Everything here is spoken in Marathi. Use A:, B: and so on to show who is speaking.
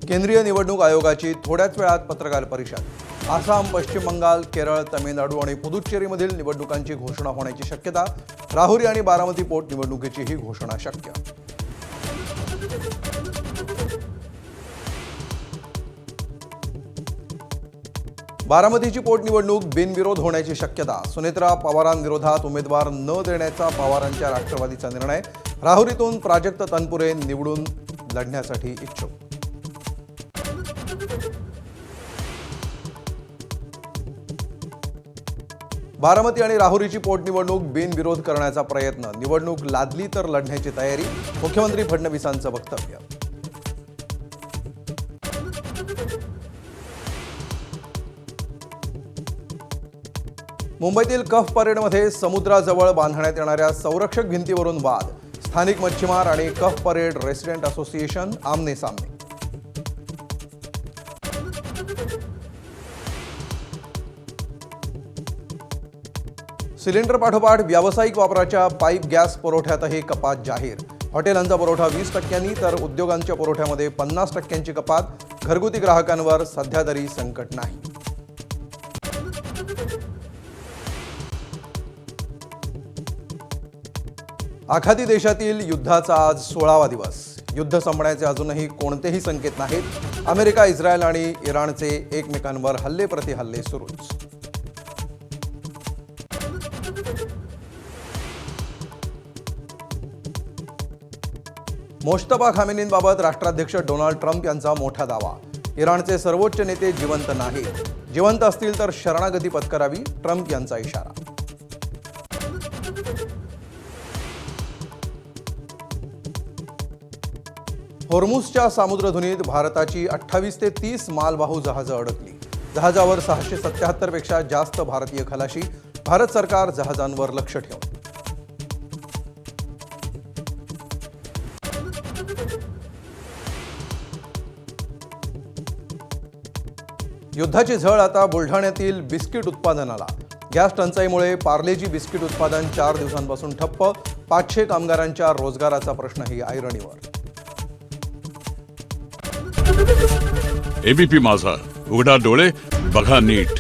A: केंद्रीय निवडणूक आयोगाची थोड्याच वेळात पत्रकार परिषद। आसाम, पश्चिम बंगाल, केरळ, तमिळनाडू आणि पुदुच्चेरीमधील निवडणुकांची घोषणा होण्याची शक्यता। राहुरी आणि बारामती पोटनिवडणुकीचीही घोषणा शक्य। बारामतीची पोटनिवडणूक बिनविरोध होण्याची शक्यता। सुनेत्रा पवारांविरोधात उमेदवार न देण्याचा पवारांच्या राष्ट्रवादीचा निर्णय। राहुरीतून प्राजक्त तनपुरे निवडून लढण्यासाठी इच्छुक। बारामती आणि राहुरीची पोटनिवडणूक बिनविरोध करण्याचा प्रयत्न। निवडणूक लादली तर लढण्याची तयारी। मुख्यमंत्री फडणवीसांचं वक्तव्य। मुंबईतील कफ परेडमध्ये समुद्राजवळ बांधण्यात येणाऱ्या संरक्षक भिंतीवरून वाद। स्थानिक मच्छीमार आणि कफ परेड रेसिडेंट असोसिएशन आमने सामने। सिलेंडर पाठोपाठ व्यावसायिक वापराच्या पाईप गॅस पुरवठ्यातही कपात जाहीर। हॉटेलांचा पुरवठा 20% तर उद्योगांच्या पुरवठ्यामध्ये 50% कपात। घरगुती ग्राहकांवर सध्या तरी संकट नाही। आखाती देशातील युद्धाचा आज 16वा दिवस। युद्ध संपण्याचे अजूनही कोणतेही संकेत नाहीत। अमेरिका, इस्रायल आणि इराणचे एकमेकांवर हल्ले प्रतिहल्ले सुरूच। मोश्तबा खामेनींबाबत राष्ट्राध्यक्ष डोनाल्ड ट्रम्प यांचा मोठा दावा। इराणचे सर्वोच्च नेते जिवंत नाहीत। जिवंत असतील तर शरणागती पत्करावी, ट्रम्प यांचा इशारा। होर्मुझच्या सामुद्रधुनीत भारताची 28 ते 30 मालवाहू जहाजं अडकली। जहाजावर 677 पेक्षा जास्त भारतीय खलाशी। भारत सरकार जहाजांवर लक्ष ठेवून। युद्धाची झळ आता बुलढाण्यातील बिस्किट उत्पादनाला। गॅस टंचाईमुळे पार्लेजी बिस्किट उत्पादन 4 दिवसांपासून ठप्प। 500 कामगारांच्या रोजगाराचा प्रश्नही ऐरणीवर।
B: एबीपी माझा, उघडा डोळे बघा नीट।